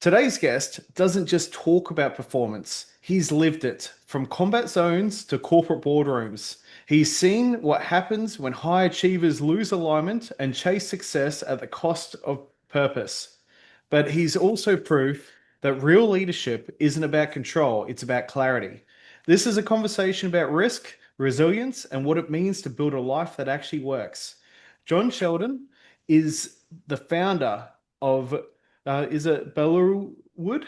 Today's guest doesn't just talk about performance, he's lived it from combat zones to corporate boardrooms. He's seen what happens when high achievers lose alignment and chase success at the cost of purpose. But he's also proof that real leadership isn't about control, it's about clarity. This is a conversation about risk, resilience, and what it means to build a life that actually works. Jon Sheldon is the founder of is it Bellawood?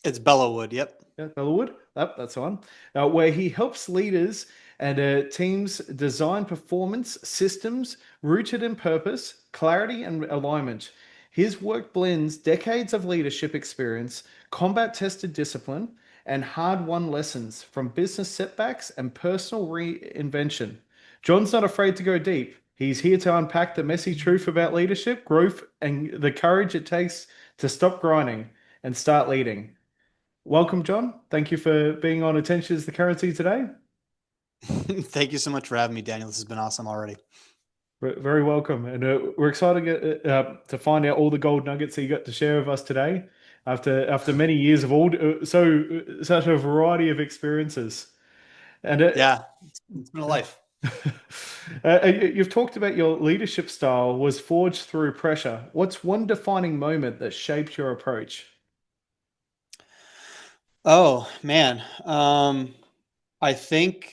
It's Bellawood. Yep. Yeah, Bellawood. That's the one. Where he helps leaders and teams design performance systems rooted in purpose, clarity, and alignment. His work blends decades of leadership experience, combat tested discipline, and hard won lessons from business setbacks and personal reinvention. John's not afraid to go deep. He's here to unpack the messy truth about leadership, growth, and the courage it takes to stop grinding and start leading. Welcome, John. Thank you for being on Attention is the Currency today. Thank you so much for having me, Daniel. This has been awesome already. Very welcome, and we're excited to find out all the gold nuggets that you got to share with us today. After many years of such a variety of experiences, and Yeah, it's been a life. you've talked about your leadership style was forged through pressure. What's one defining moment that shaped your approach? Oh man, I think,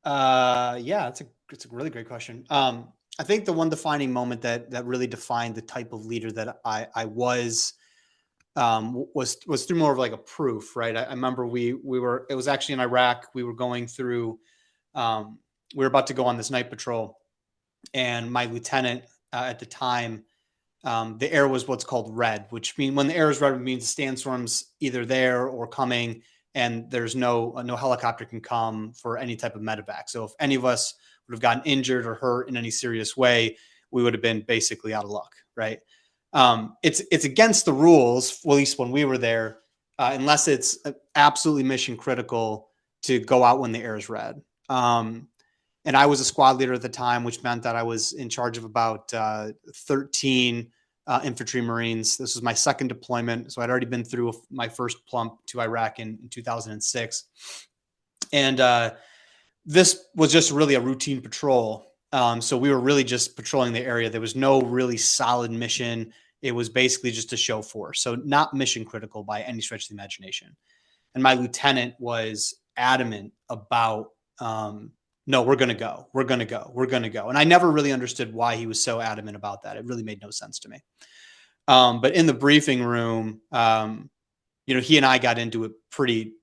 yeah, it's a really great question. I think the one defining moment that really defined the type of leader that I was was through more of like a proof, right? I remember we were it was actually in Iraq. We were going through, we were about to go on this night patrol, and my lieutenant at the time, the air was what's called red, which means when the air is red, it means the sandstorm's either there or coming, and there's no helicopter can come for any type of medevac. So if any of us would have gotten injured or hurt in any serious way, we would have been basically out of luck, right? It's against the rules, well, at least when we were there, unless it's absolutely mission critical to go out when the air is red. And I was a squad leader at the time, which meant that I was in charge of about 13 infantry Marines. This was my second deployment. So I'd already been through my first plump to Iraq in 2006. And this was just really a routine patrol. So we were really just patrolling the area. There was no really solid mission. It was basically just a show force. So not mission critical by any stretch of the imagination. And my lieutenant was adamant about, no, we're going to go. We're going to go. We're going to go. And I never really understood why he was so adamant about that. It really made no sense to me. But in the briefing room, he and I got into it pretty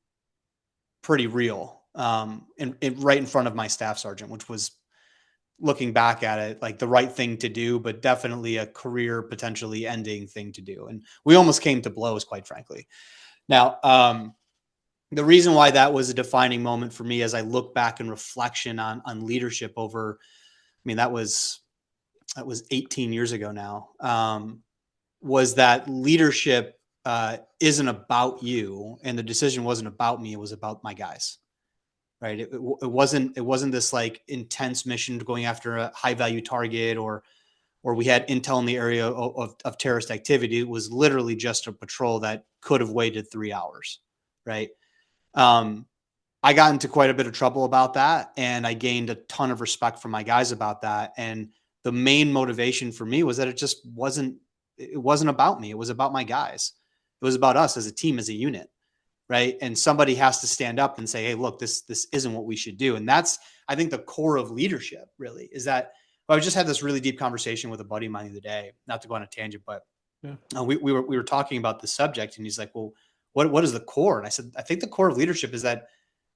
real, and right in front of my staff sergeant, which was, looking back at it, like the right thing to do, but definitely a career potentially ending thing to do. And we almost came to blows, quite frankly. Now, the reason why that was a defining moment for me as I look back in reflection on leadership over, I mean, that was 18 years ago now, was that leadership isn't about you, and the decision wasn't about me. It was about my guys, right? It wasn't this like intense mission going after a high value target, or we had intel in the area of terrorist activity. It was literally just a patrol that could have waited 3 hours, right? I got into quite a bit of trouble about that, and I gained a ton of respect from my guys about that. And the main motivation for me was that it just wasn't about me. It was about my guys. It was about us as a team, as a unit, right? And somebody has to stand up and say, hey, look, this isn't what we should do. And that's, I think, the core of leadership really is that. I just had this really deep conversation with a buddy of mine the other day, not to go on a tangent, but yeah. We were talking about the subject, and he's like, well, what is the core? And I said, I think the core of leadership is that,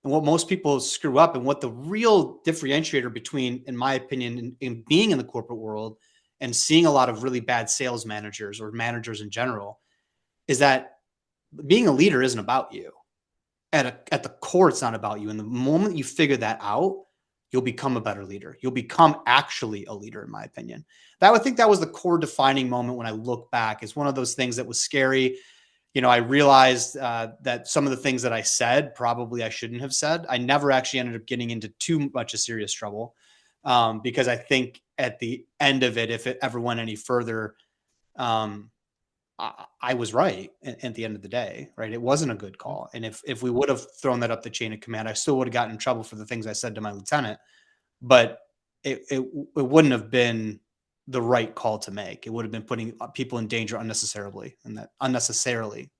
and what most people screw up, and what the real differentiator between, in my opinion, in being in the corporate world and seeing a lot of really bad sales managers or managers in general, is that being a leader isn't about you. At the core, it's not about you. And the moment you figure that out, you'll become a better leader. You'll become actually a leader, in my opinion. I would think that was the core defining moment when I look back. It's one of those things that was scary. I realized that some of the things that I said, probably I shouldn't have said. I never actually ended up getting into too much of serious trouble, because I think at the end of it, if it ever went any further, I was right at the end of the day, right? It wasn't a good call. And if we would have thrown that up the chain of command, I still would have gotten in trouble for the things I said to my lieutenant, but it wouldn't have been the right call to make. It would have been putting people in danger unnecessarily, and that unnecessarily.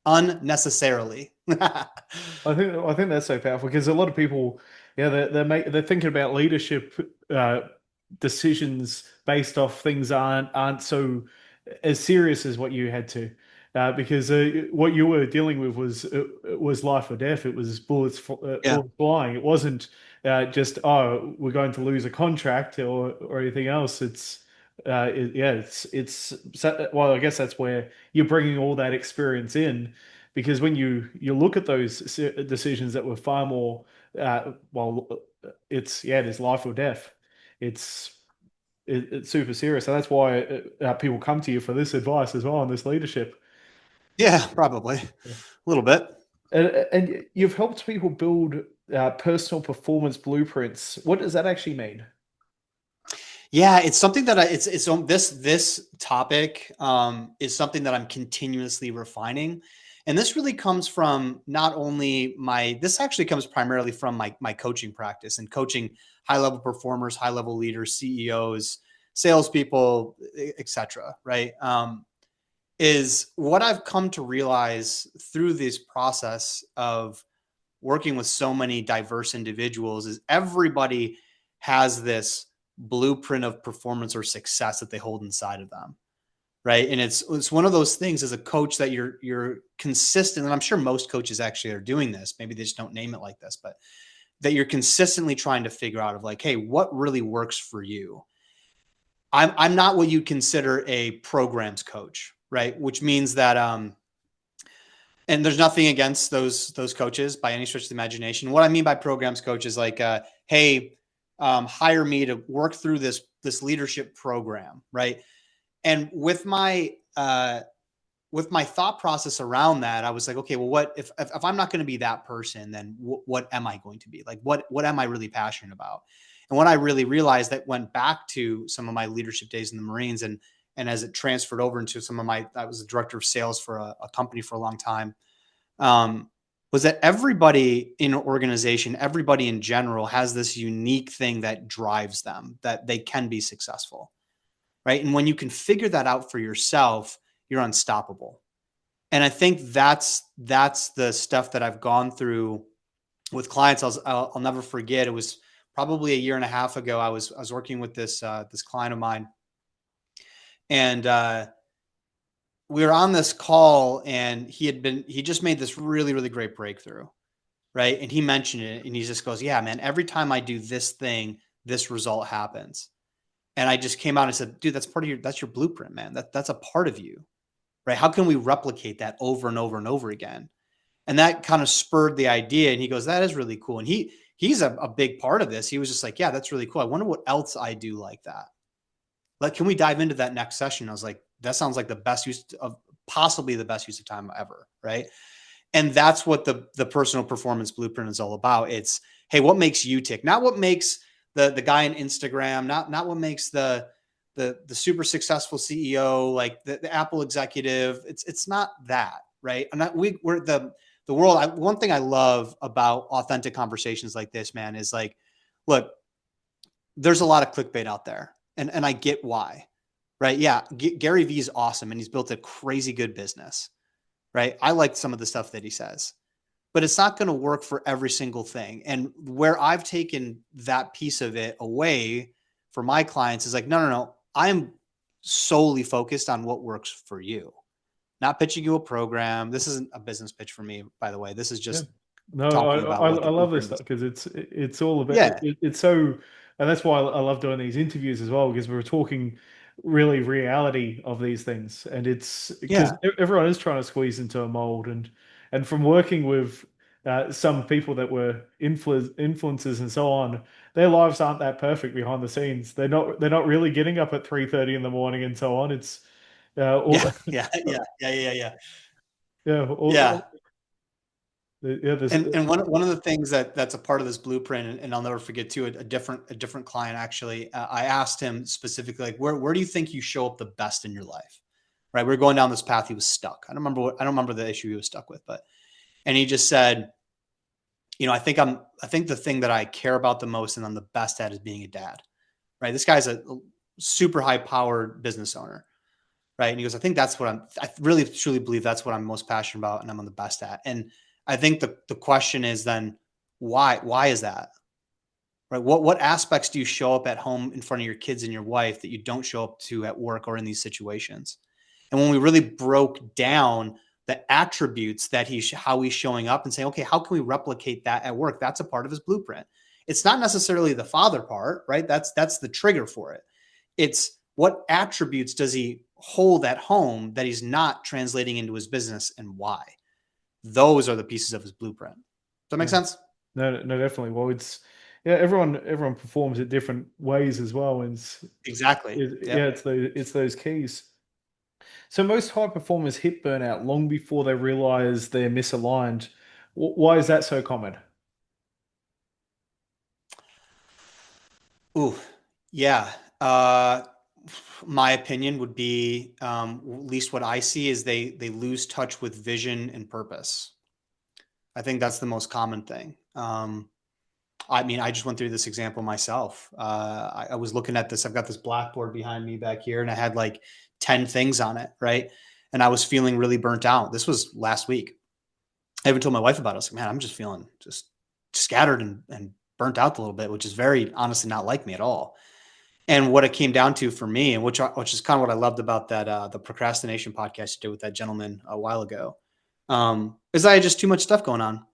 I think that's so powerful because a lot of people, yeah, they're thinking about leadership decisions based off things aren't so as serious as what you had to, because what you were dealing with was life or death. It was Yeah. bullets flying. It wasn't just, oh, we're going to lose a contract or anything else. Yeah, well, I guess that's where you're bringing all that experience in, because when you look at those decisions that were far more, well, it is life or death. It's it's super serious, and that's why people come to you for this advice as well, and this leadership. Yeah, probably a little bit. And you've helped people build personal performance blueprints. What does that actually mean? Yeah, it's something that it's this topic is something that I'm continuously refining. And this really comes from not only this actually comes primarily from my coaching practice and coaching high level performers, high level leaders, CEOs, salespeople, etc. Right? Is what I've come to realize through this process of working with so many diverse individuals is everybody has this blueprint of performance or success that they hold inside of them, right? And it's one of those things as a coach that you're consistent, and I'm sure most coaches actually are doing this, maybe they just don't name it like this, but that you're consistently trying to figure out of like, hey, what really works for you? I'm not what you'd consider a programs coach, right? Which means that and there's nothing against those coaches by any stretch of the imagination. What I mean by programs coach is like, hey, hire me to work through this leadership program, right? And with my thought process around that, I was like, okay, well, what if I'm not going to be that person, then what am I going to be? Like, what am I really passionate about? And when I really realized that, went back to some of my leadership days in the Marines, and as it transferred over into I was the director of sales for a company for a long time, was that everybody in an organization, everybody in general has this unique thing that drives them, that they can be successful, right? And when you can figure that out for yourself, you're unstoppable. And I think that's the stuff that I've gone through with clients. I'll never forget. It was probably a year and a half ago. I was working with this client of mine, and we were on this call, and he just made this really, really great breakthrough, right? And he mentioned it, and he just goes, yeah, man, every time I do this thing, this result happens. And I just came out and said, dude, that's your blueprint, man. That's a part of you, right? How can we replicate that over and over and over again? And that kind of spurred the idea. And he goes, that is really cool. And he's a big part of this. He was just like, yeah, that's really cool. I wonder what else I do like that. Like, can we dive into that next session? I was like, that sounds like possibly the best use of time ever, right? And that's what the personal performance blueprint is all about. It's, hey, what makes you tick? Not what makes the guy on Instagram, not what makes the super successful CEO, like the Apple executive. It's not that, right? And we're the world. One thing I love about authentic conversations like this, man, is like, look, there's a lot of clickbait out there, and I get why, right? Yeah, Gary Vee is awesome, and he's built a crazy good business, right? I like some of the stuff that he says, but it's not going to work for every single thing. And where I've taken that piece of it away for my clients is like, no. I'm solely focused on what works for you, not pitching you a program. This isn't a business pitch for me, by the way. This is Yeah. just No, talking about what the I love this blueprint stuff is. because it's all about Yeah. it's so, and that's why I love doing these interviews as well, because we're talking really reality of these things, and it's because Yeah. everyone is trying to squeeze into a mold, and from working with some people that were influencers and so on, their lives aren't that perfect behind the scenes. They're not really getting up at 3:30 in the morning and so on. It's all Yeah. Yeah. Yeah. Yeah. Yeah. Yeah. yeah, Yeah. yeah, there's And one of the things that's a part of this blueprint, and I'll never forget too, a different client actually, I asked him specifically, like, where do you think you show up the best in your life, right? We were going down this path. He was stuck. I don't remember the issue he was stuck with, and he just said, I think the thing that I care about the most and I'm the best at is being a dad, right? This guy's a super high powered business owner, right? And he goes, I think I really truly believe that's what I'm most passionate about and I'm the best at. And I think the question is then, why is that? Right? What aspects do you show up at home in front of your kids and your wife that you don't show up to at work or in these situations? And when we really broke down the attributes that how he's showing up and saying, okay, how can we replicate that at work? That's a part of his blueprint. It's not necessarily the father part, right? That's the trigger for it. It's what attributes does he hold at home that he's not translating into his business and why? Those are the pieces of his blueprint. Does that make sense? No, definitely. Well, everyone performs in different ways as well, and Exactly. Yep. it's those keys. So most high performers hit burnout long before they realize they're misaligned. Why is that so common? Ooh, yeah. My opinion would be, at least what I see is they lose touch with vision and purpose. I think that's the most common thing. I mean, I just went through this example myself. I was looking at this. I've got this blackboard behind me back here, and I had like 10 things on it, right? And I was feeling really burnt out. This was last week. I even told my wife about it. I was like, man, I'm just feeling just scattered and burnt out a little bit, which is very honestly not like me at all. And what it came down to for me, and which is kind of what I loved about that the procrastination podcast you did with that gentleman a while ago, is I had just too much stuff going on.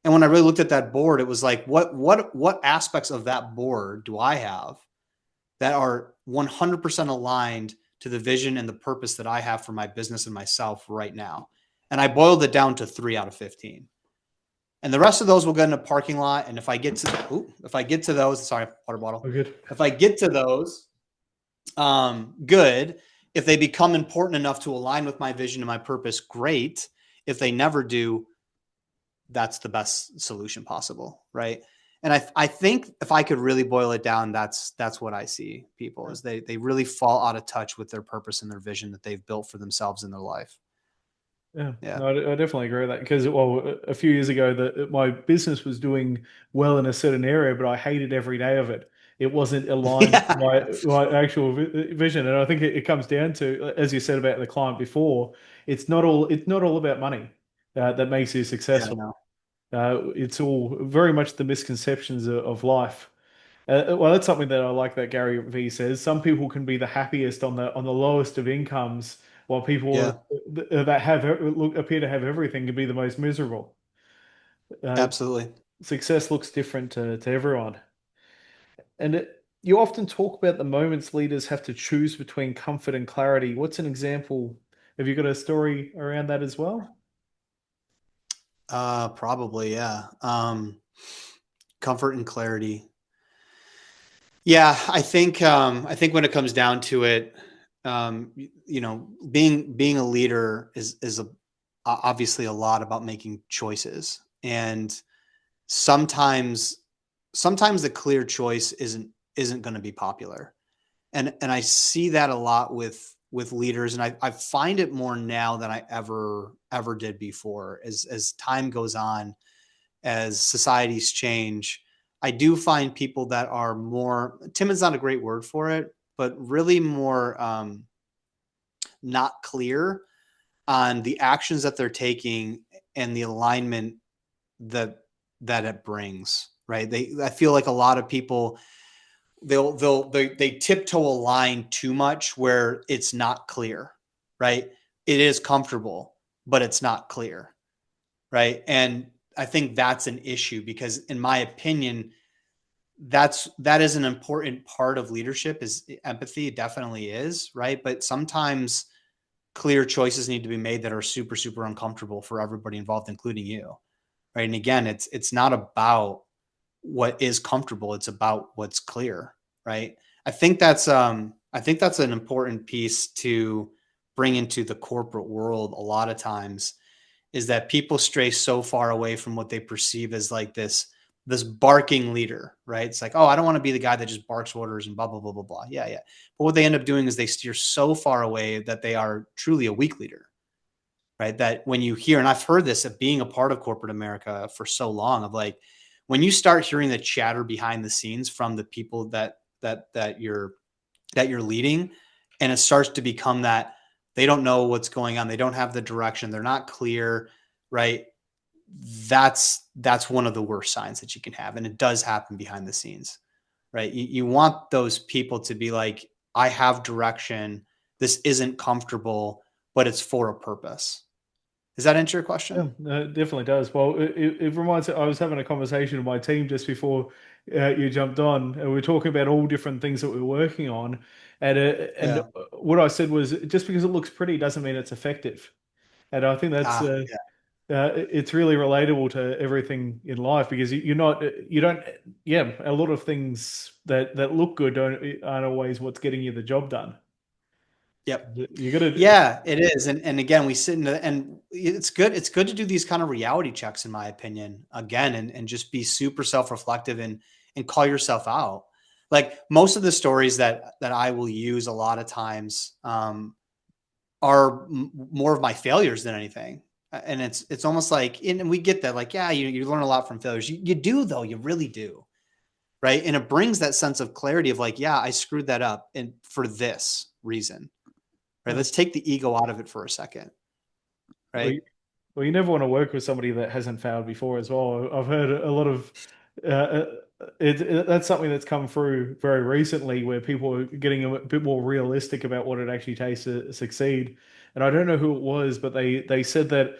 And when I really looked at that board, it was like, what aspects of that board do I have that are 100% aligned to the vision and the purpose that I have for my business and myself right now? And I boiled it down to 3 out of 15. And the rest of those will go in a parking lot. And if I get to those, sorry, water bottle. Oh, good. If I get to those, good. If they become important enough to align with my vision and my purpose, great. If they never do, that's the best solution possible, right? And I think if I could really boil it down, that's what I see people is they really fall out of touch with their purpose and their vision that they've built for themselves in their life. Yeah, Yeah. no, I definitely agree with that because, well, a few years ago, my business was doing well in a certain area, but I hated every day of it. It wasn't aligned to Yeah. my actual vision, and I think it comes down to, as you said about the client before, it's not all about money that makes you Yeah. successful. No. It's all very much the misconceptions of life. Well, that's something that I like that Gary Vee says. Some people can be the happiest on the lowest of incomes, while people Yeah. that appear to have everything can be the most miserable. Uh, Absolutely. Success looks different to everyone, and you often talk about the moments leaders have to choose between comfort and clarity. What's an example? Have you got a story around that as well? Probably. Yeah. Comfort and clarity. Yeah, I think when it comes down to it, being a leader is obviously a lot about making choices, and sometimes sometimes the clear choice isn't going to be popular, and I see that a lot with leaders, and I find it more now than I ever did before. As time goes on, as societies change, I do find people that are more timid's not a great word for it, but really more not clear on the actions that they're taking and the alignment that it brings. Right? I feel like a lot of people they tiptoe a line too much where it's not clear. Right? It is comfortable, but it's not clear. Right? And I think that's an issue because, in my opinion, that is an important part of leadership. Is empathy. It definitely is, right? But sometimes clear choices need to be made that are super, super uncomfortable for everybody involved, including you, right? And again, it's not about what is comfortable; it's about what's clear, right? I think that's an important piece to bring into the corporate world. A lot of times is that people stray so far away from what they perceive as like this this barking leader, right? It's like, oh, I don't want to be the guy that just barks orders and blah, blah, blah, blah, blah. Yeah, yeah. But what they end up doing is they steer so far away that they are truly a weak leader, right? That when you hear, and I've heard this of being a part of corporate America for so long, of like, when you start hearing the chatter behind the scenes from the people that you're leading, and it starts to become that they don't know what's going on, they don't have the direction, they're not clear, right? That's one of the worst signs that you can have, and it does happen behind the scenes, right? You want those people to be like, I have direction, this isn't comfortable, but it's for a purpose. Does that answer your Yeah, question? no, it definitely does. Well, it reminds me, I was having a conversation with my team just before you jumped on, and we were talking about all different things that we're working on. And Yeah. what I said was, just because it looks pretty doesn't mean it's effective. And I think that's Yeah. it's really relatable to everything in life, because you're not, you don't, yeah, a lot of things that look good aren't always what's getting you the job done. Yep. You got to, Yeah, it is. And again, we sit in and it's good to do these kind of reality checks, in my opinion, again, and just be super self-reflective and call yourself out. Like most of the stories that I will use a lot of times are more of my failures than anything. And it's almost like, and we get that, like, yeah, you learn a lot from failures. You do though, you really do. Right. And it brings that sense of clarity of like, yeah, I screwed that up and for this reason. Right. yeah. Let's take the ego out of it for a second. Well, Right. Well, you never want to work with somebody that hasn't failed before as well. I've heard a lot of that's something that's come through very recently, where people are getting a bit more realistic about what it actually takes to succeed. And I don't know who it was, but they said that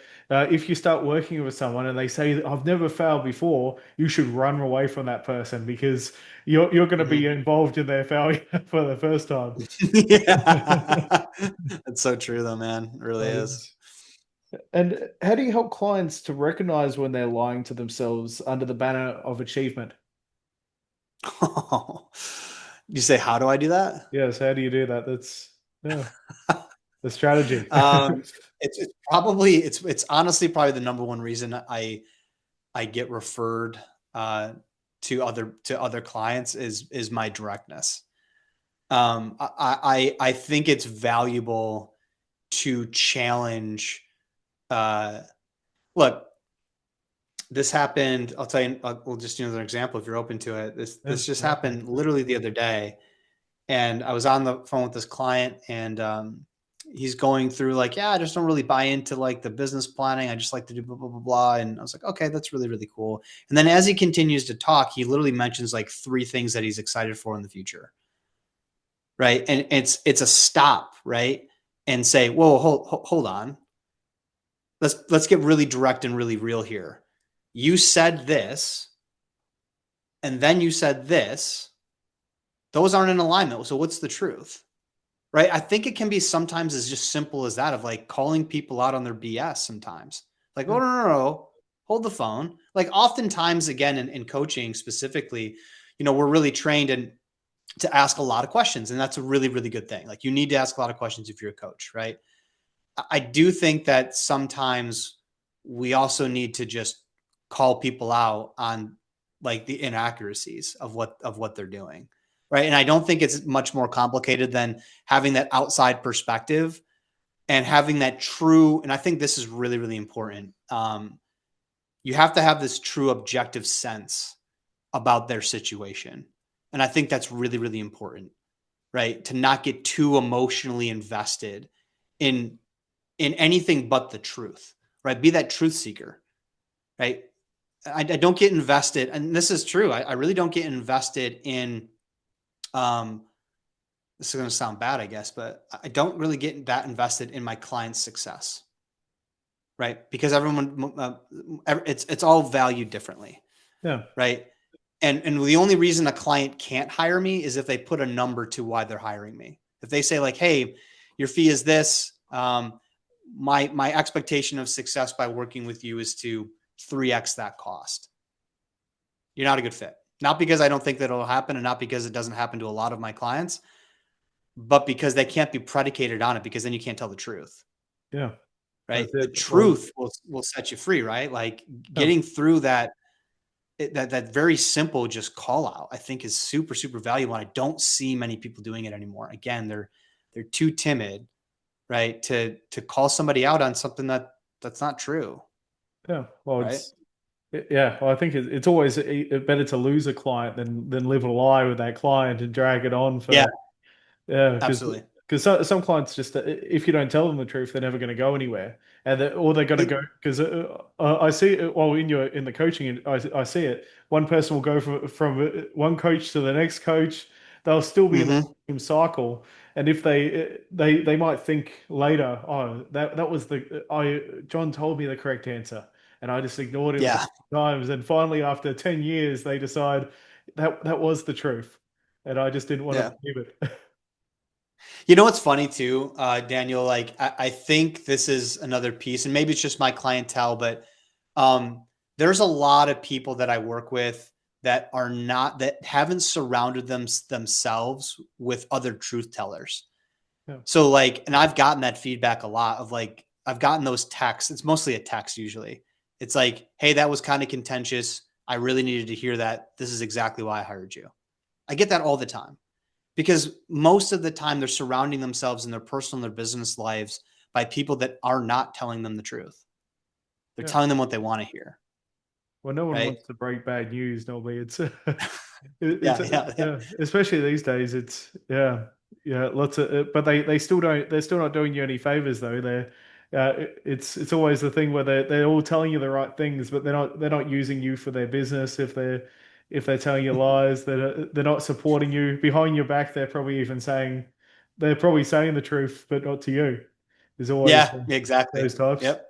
if you start working with someone and they say, I've never failed before, you should run away from that person, because you're going to be Mhm. involved in their failure for the first time. Yeah. That's so true though, man. It really That is. is. And how do you help clients to recognize when they're lying to themselves under the banner of achievement? You say, how do I do that? Yes, how do you do that? That's, yeah, the strategy. Um, it's probably it's honestly probably the number one reason I get referred uh, to other clients is my directness. I think it's valuable to challenge. Uh, Look, this happened. I'll tell you. We'll just use another example if you're open to it. Yeah, This just go for it. happened literally the other day, and I was on the phone with this client, and he's going through like, yeah, I just don't really buy into like the business planning. I just like to do blah blah blah blah. And I was like, okay, that's really really cool. And then as he continues to talk, he literally mentions like three things that he's excited for in the future, right? And it's a stop, right? And say, whoa, hold on. Let's get really direct and really real here. You said this, and then you said this. Those aren't in alignment. So what's the truth? Right? I think it can be sometimes as just simple as that, of like calling people out on their BS sometimes. Like, Yeah, oh, no, hold the phone. Like oftentimes, again, in coaching specifically, we're really trained to ask a lot of questions. And that's a really, really good thing. Like you need to ask a lot of questions if you're a coach, right? I do think that sometimes we also need to just call people out on like the inaccuracies of what they're doing. Right. And I don't think it's much more complicated than having that outside perspective and having that true. And I think this is really, really important. You have to have this true objective sense about their situation. And I think that's really, really important, right? To not get too emotionally invested in anything but the truth, right? Be that truth seeker, right? I don't get invested, and this is true. I really don't get invested in. Um, this is going to sound bad, I guess, but I don't really get that invested in my client's success, right? Because everyone, it's all valued differently, yeah, right? And the only reason a client can't hire me is if they put a number to why they're hiring me. If they say like, "Hey, your fee is this," my expectation of success by working with you is to 3x that cost. You're not a good fit. Not because I don't think that it'll happen, and not because it doesn't happen to a lot of my clients, but because they can't be predicated on it, because then you can't tell the truth, yeah. right? That's The it. Well, truth will set you free, right? Like yeah. getting through that. that very simple just call out, I think, is super, super valuable. And I don't see many people doing it anymore. Again, they're too timid, right, to call somebody out on something that's not true, Yeah. Well, right? yeah. Well, I think it's always better to lose a client than live a lie with that client and drag it on Yeah, for. Yeah, absolutely. because some clients just if you don't tell them the truth, they're never going to go anywhere, and or they're going to It, go because I see it. Well, in the coaching, I see it. One person will go from one coach to the next coach. They'll still be in the mhm. same cycle, and if they might think later, oh, that was the I John told me the correct answer, and I just ignored him Yeah, times, and finally after 10 years, they decide that was the truth, and I just didn't want to yeah. believe it. You know what's funny too, Daniel? Like I think this is another piece, and maybe it's just my clientele, but there's a lot of people that I work with that are not that haven't surrounded themselves with other truth tellers. Yeah. So like, and I've gotten that feedback a lot of like, I've gotten those texts. It's mostly a text usually. It's like, hey, that was kind of contentious. I really needed to hear that. This is exactly why I hired you. I get that all the time because most of the time they're surrounding themselves in their personal and their business lives by people that are not telling them the truth. They're Yeah. telling them what they want to hear. Well, no one Right. wants to break bad news normally. It's it's Yeah. Yeah. Yeah. yeah, especially these days. It's yeah, lots of but they still don't they're still not doing you any favors though. It's always the thing where they're all telling you the right things, but they're not using you for their business. If they're telling you lies, they're not supporting you behind your back. They're probably saying the truth, but not to you. There's always Yeah. Exactly. those types. Yep.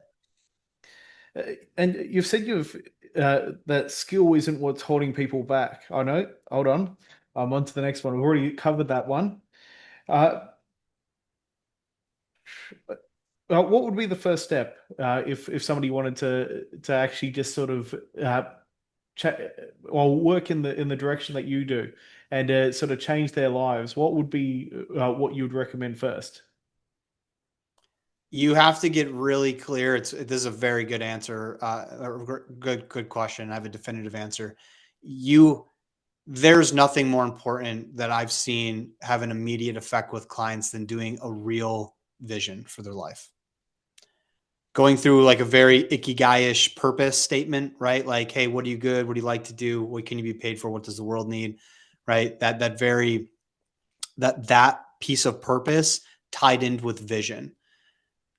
Uh, And you've said that skill isn't what's holding people back. I know. Hold on. I'm on to the next one. We've already covered that one. Uh, what would be the first step if somebody wanted to actually just sort of cha or work in the direction that you do and sort of change their lives? What would be what you would recommend first? You have to get really clear. This is a very good answer, good question. I have a definitive answer. You There's nothing more important that I've seen have an immediate effect with clients than doing a real vision for their life. Going through like a very ikigai-ish purpose statement, right? Like, hey, what are you good? What do you like to do? What can you be paid for? What does the world need? Right? That piece of purpose tied in with vision.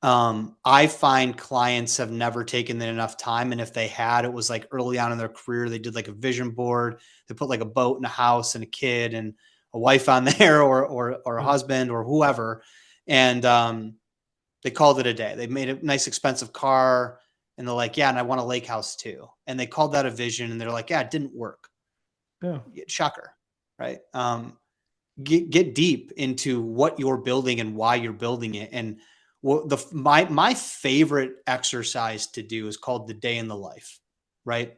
I find clients have never taken enough time. And if they had, it was like early on in their career, they did like a vision board. They put like a boat and a house and a kid and a wife on there or a Yeah. husband or whoever. And they called it a day. They made a nice expensive car and they're like, yeah, and I want a lake house too. And they called that a vision and they're like, yeah, it didn't work. Yeah. Shocker. Right. Get deep into what you're building and why you're building it. And my favorite exercise to do is called the day in the life, right?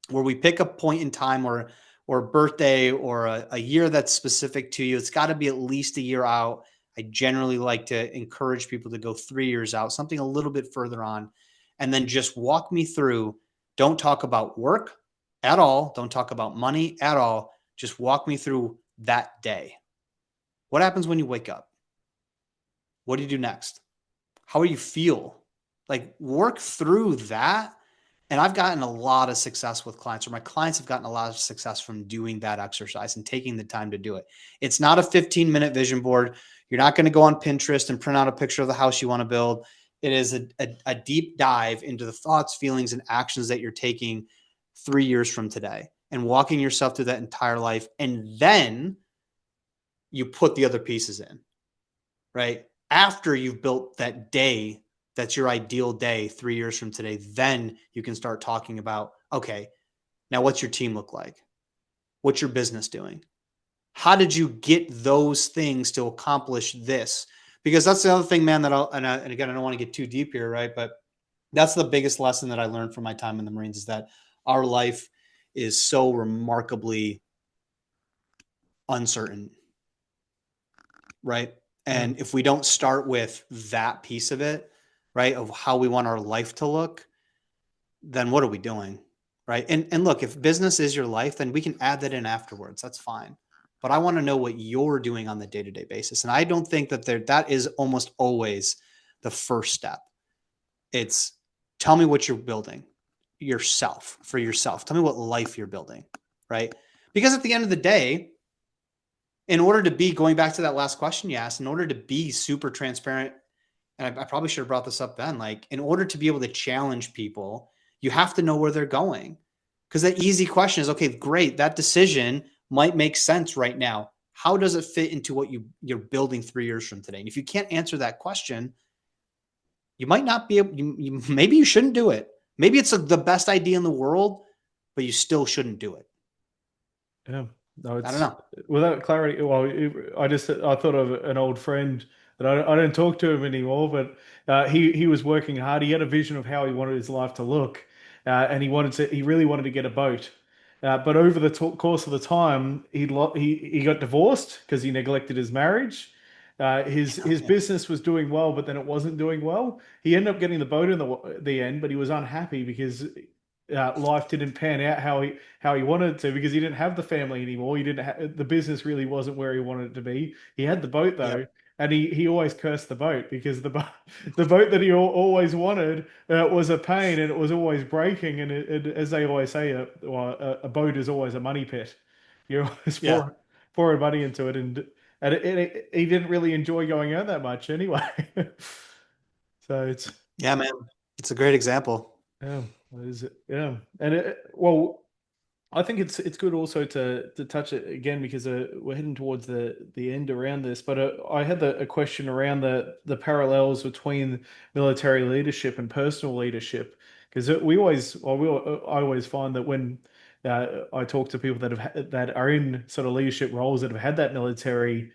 Where we pick a point in time or a birthday or a year that's specific to you. It's got to be at least a year out. I generally like to encourage people to go 3 years out, something a little bit further on, and then just walk me through. Don't talk about work at all. Don't talk about money at all. Just walk me through that day. What happens when you wake up? What do you do next? How do you feel? Like work through that. And I've gotten a lot of success with clients, or my clients have gotten a lot of success from doing that exercise and taking the time to do it. It's not a 15-minute vision board. You're not going to go on Pinterest and print out a picture of the house you want to build. It is a deep dive into the thoughts, feelings, and actions that you're taking 3 years from today and walking yourself through that entire life. And then you put the other pieces in, right? After you've built that day, that's your ideal day 3 years from today, then you can start talking about, okay, now what's your team look like? What's your business doing? How did you get those things to accomplish this? Because that's the other thing, man, and again, I don't want to get too deep here, right? But that's the biggest lesson that I learned from my time in the Marines is that our life is so remarkably uncertain, right? Yeah. And if we don't start with that piece of it, right, of how we want our life to look, then what are we doing? right? And look, if business is your life, then we can add that in afterwards. That's fine. But I want to know what you're doing on the day-to-day basis. And I don't think that that is almost always the first step. It's tell me what you're building yourself for yourself. Tell me what life you're building, right? Because at the end of the day, in order to be, going back to that last question you asked, in order to be super transparent, and I probably should have brought this up then, like in order to be able to challenge people, you have to know where they're going. Because that easy question is, okay, great, that decision might make sense right now. How does it fit into what you're building 3 years from today? And if you can't answer that question, you might not be able, maybe you shouldn't do it. Maybe it's the best idea in the world, but you still shouldn't do it. Yeah, no, I don't it's know. without clarity. Well, I thought of an old friend that I don't talk to him anymore, but he was working hard. He had a vision of how he wanted his life to look, and he really wanted to get a boat. But over the course of the time, he got divorced because he neglected his marriage. His Yeah. business was doing well, but then it wasn't doing well. He ended up getting the boat in the end, but he was unhappy because life didn't pan out how he wanted it to because he didn't have the family anymore. He didn't the business really wasn't where he wanted it to be. He had the boat though, Yep. and he always cursed the boat because the boat that he always wanted was a pain and it was always breaking. And as they always say, a boat is always a money pit. You're always Yeah. pouring money into it, and he didn't really enjoy going out that much anyway. So it's Yeah, man. It's a great example. yeah, what is it? Yeah, and well, I think it's good also to touch it again because we're heading towards the end around this. But I had a question around the parallels between military leadership and personal leadership because I always find that when I talk to people that are in sort of leadership roles that have had that military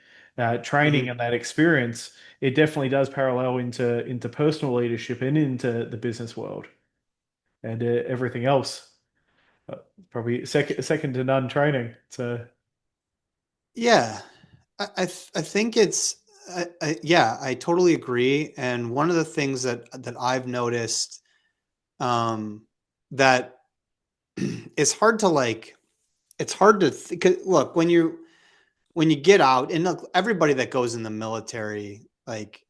training Mhm. and that experience, it definitely does parallel into personal leadership and into the business world and everything else. Uh, Probably second to none training. So Yeah. I think it's yeah, I totally agree. And one of the things that I've noticed um, that it's hard to like, it's hard to look when you get out, and look, everybody that goes in the military, like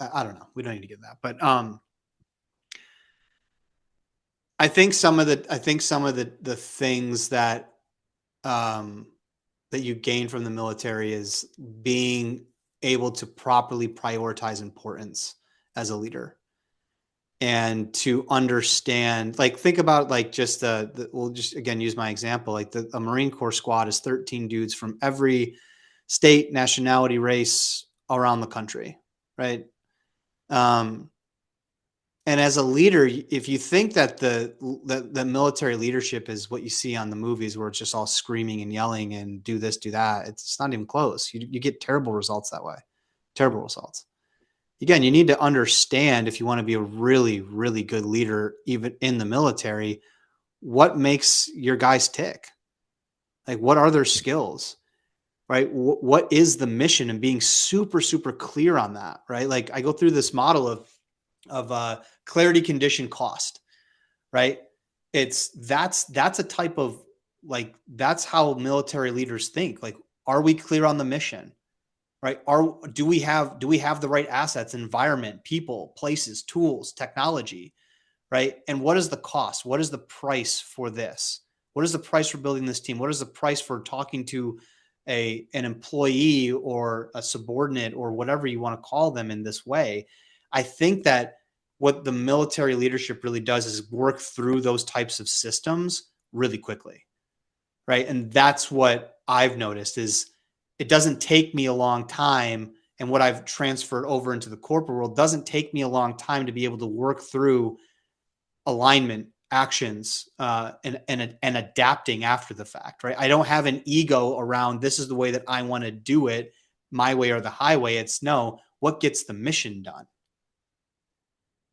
I don't know, we don't need to get that, but I think some of the things um, that you gain from the military is being able to properly prioritize importance as a leader and to understand, like think about like just we'll just again use my example, like a Marine Corps squad is 13 dudes from every state, nationality, race around the country, right? um, and as a leader, if you think that the military leadership is what you see on the movies where it's just all screaming and yelling and do this, do that, it's not even close. You get terrible results that way. Terrible results. Again, you need to understand, if you want to be a really, really good leader, even in the military, what makes your guys tick? Like, what are their skills? Right? What is the mission, and being super, super clear on that, right? Like I go through this model of clarity, condition, cost, right? That's a type of, like, that's how military leaders think. Like, are we clear on the mission? Right? Do we have the right assets, environment, people, places, tools, technology, right? And what is the cost? What is the price for this? What is the price for building this team? What is the price for talking to an employee or a subordinate or whatever you want to call them in this way? I think that what the military leadership really does is work through those types of systems really quickly, right? And that's what I've noticed is it doesn't take me a long time, and what I've transferred over into the corporate world doesn't take me a long time to be able to work through alignment actions and adapting after the fact, right? I don't have an ego around this is the way that I want to do it, my way or the highway. It's no, what gets the mission done,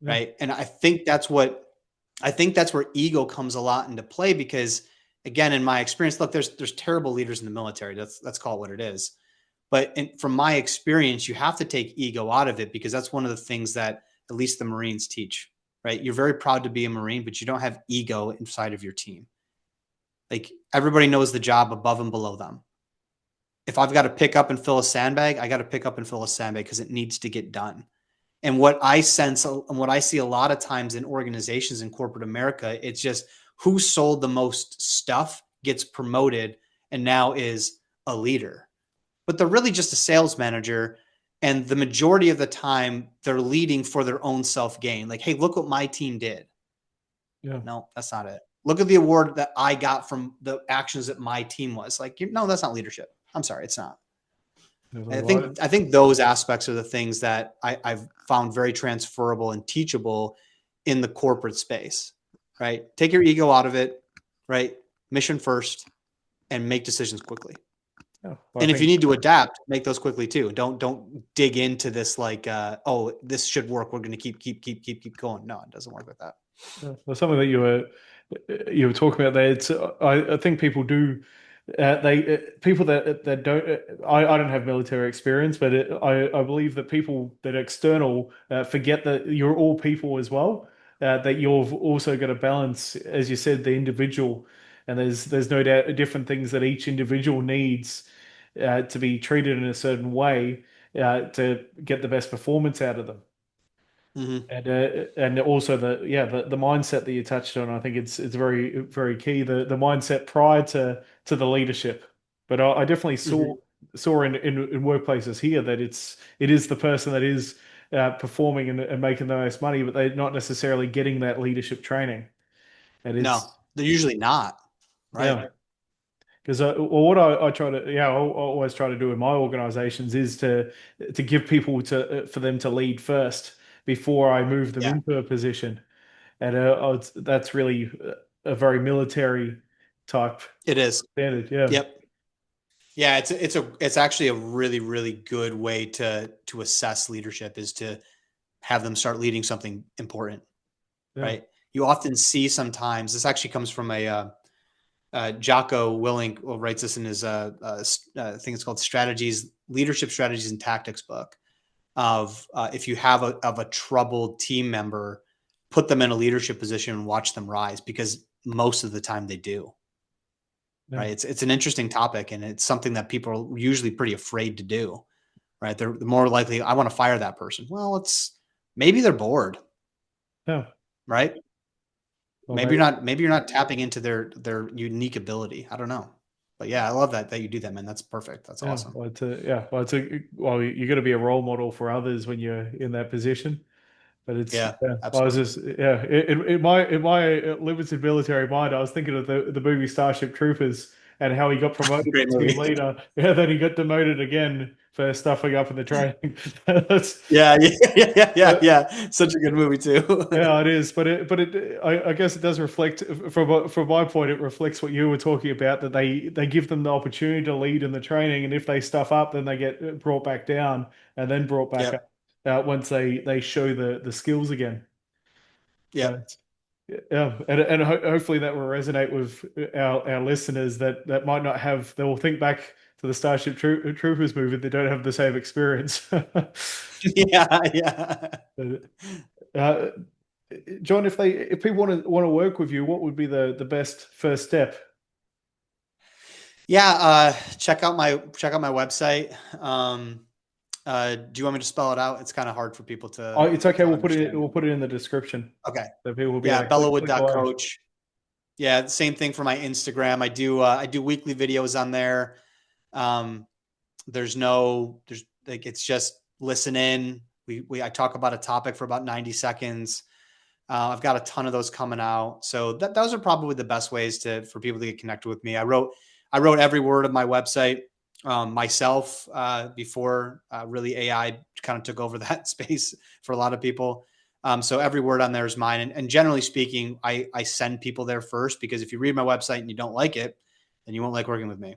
yeah, right? And I think that's where ego comes a lot into play because, again, in my experience, look, there's terrible leaders in the military. Let's call it what it is. But from my experience, you have to take ego out of it because that's one of the things that at least the Marines teach, right? You're very proud to be a Marine, but you don't have ego inside of your team. Like everybody knows the job above and below them. If I've got to pick up and fill a sandbag, I got to pick up and fill a sandbag because it needs to get done. And what I sense and what I see a lot of times in organizations in corporate America, it's just who sold the most stuff gets promoted and now is a leader. But they're really just a sales manager. And the majority of the time, they're leading for their own self gain. Like, hey, look what my team did. Yeah. No, that's not it. Look at the award that I got from the actions that my team was. Like, no, that's not leadership. I'm sorry, it's not. I think those aspects are the things that I've found very transferable and teachable in the corporate space, right? Take your ego out of it, right? Mission first and make decisions quickly. Yeah. And if you need to adapt, make those quickly too. Don't dig into this like, oh, this should work. We're going to keep going. No, it doesn't work like that. Well, something that you were talking about there. It's I think people do. People that don't. I don't have military experience, but I believe that people that are external forget that you're all people as well. That you've also got to balance, as you said, the individual, and there's no doubt different things that each individual needs to be treated in a certain way to get the best performance out of them. Mm-hmm. And also the mindset that you touched on, I think it's very key. The mindset prior to the leadership. But I definitely Mm-hmm. saw in workplaces here that it is the person that is performing and making the most money, but they're not necessarily getting that leadership training. And No, it's they're usually not. Right. yeah. Because well, what I try to I always try to do in my organizations is to give people for them to lead first before I move them Yeah, into a position. And that's really a very military type it is. standard. Yeah. Yep. Yeah, it's actually a really, really good way to assess leadership is to have them start leading something important, Yeah. right? You often see sometimes this actually comes from Jocko Willink writes this in his I think it's called strategies, leadership strategies and tactics book of if you have a troubled team member, put them in a leadership position and watch them rise because most of the time they do. Yeah. Right. It's an interesting topic and it's something that people are usually pretty afraid to do. Right. They're more likely, I want to fire that person. Well, maybe they're bored. Yeah. Right. Well, maybe. Maybe you're not tapping into their unique ability. I don't know. But yeah, I love that you do that, man. That's perfect. That's Yeah. awesome. Well, you got to be a role model for others when you're in that position. But it's Yeah, yeah, I was absolutely. just yeah. In my limited military mind, I was thinking of the movie Starship Troopers and how he got promoted Great to team movie. leader. Yeah, then he got demoted again for stuffing up in the training. That's Yeah, uh, yeah. Such a good movie too. yeah, it is. I guess it does reflect from my point. It reflects what you were talking about that they give them the opportunity to lead in the training, and if they stuff up, then they get brought back down and then brought back Yep. up once they show the skills again. So. Yep. Yeah, and hopefully that will resonate with our listeners that might not have. They will think back to the Troopers movie. They don't have the same experience. Yeah, yeah. uh, John, if people want to work with you, what would be the best first step? Yeah, check out my website. Do you want me to spell it out? It's kind of hard for people Oh, it's okay. to understand. We'll put it in the description, Okay. so people will be Yeah, able to click away. belleauwood.coach. Yeah, same thing for my Instagram. I do weekly videos on there. Um, there's like it's just listen in. I talk about a topic for about 90 seconds. I've got a ton of those coming out. So those are probably the best ways for people to get connected with me. I wrote every word of my website myself before really AI kind of took over that space for a lot of people. So every word on there is mine. And generally speaking, I send people there first because if you read my website and you don't like it, then you won't like working with me.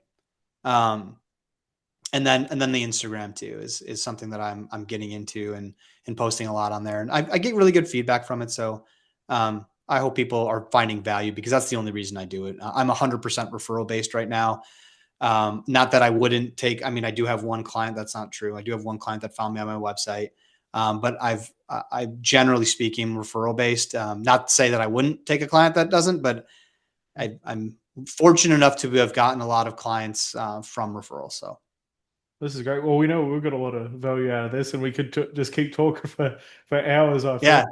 And then the Instagram too is something that I'm getting into and posting a lot on there. And I get really good feedback from it. So I hope people are finding value because that's the only reason I do it. I'm 100% referral based right now. Not that I wouldn't take, I mean, I do have one client. That's not true. I do have one client that found me on my website. But I generally speaking referral based. Not to say that I wouldn't take a client that doesn't, but fortunate enough to have gotten a lot of clients from referrals. So This is great. Well, we know we've got a lot of value out of this, and we could just keep talking for hours, I feel.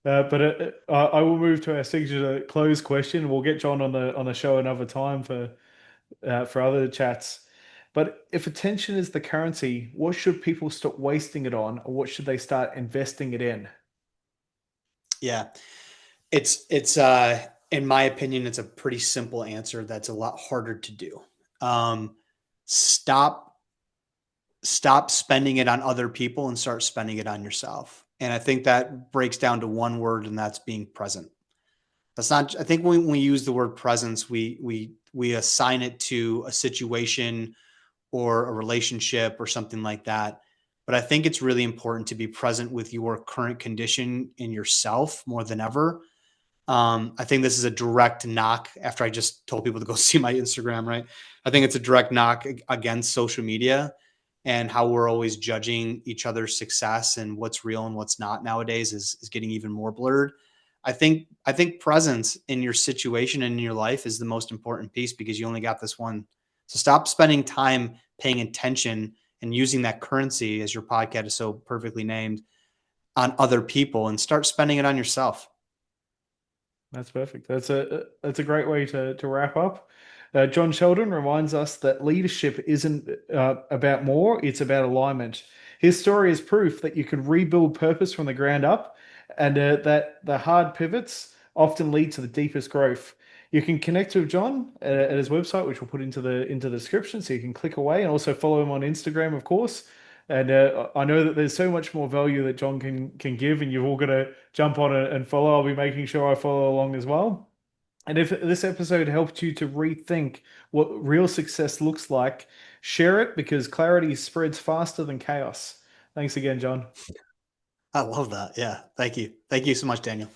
yeah, I will move to our signature close question. We'll get John on the show another time for other chats. But if attention is the currency, what should people stop wasting it on, or what should they start investing it in? yeah. It's in my opinion, it's a pretty simple answer that's a lot harder to do. Um, stop stop spending it on other people and start spending it on yourself. And I think that breaks down to one word, and that's being present. That's not. I think when we use the word presence, we assign it to a situation or a relationship or something like that. But I think it's really important to be present with your current condition in yourself more than ever. I think this is a direct knock after I just told people to go see my Instagram, right? I think it's a direct knock against social media and how we're always judging each other's success, and what's real and what's not nowadays is getting even more blurred. I think presence in your situation and in your life is the most important piece, because you only got this one. So stop spending time paying attention and using that currency, as your podcast is so perfectly named, on other people, and start spending it on yourself. That's perfect. That's a great way to wrap up. Jon Sheldon reminds us that leadership isn't about more; it's about alignment. His story is proof that you can rebuild purpose from the ground up, and that the hard pivots often lead to the deepest growth. You can connect with John at his website, which we'll put into the description, so you can click away, and also follow him on Instagram, of course. And I know that there's so much more value that John can give, and you've all got to jump on it and follow. I'll be making sure I follow along as well. And if this episode helped you to rethink what real success looks like, share it, because clarity spreads faster than chaos. Thanks again, John. I love that. Yeah. Thank you. Thank you so much, Daniel.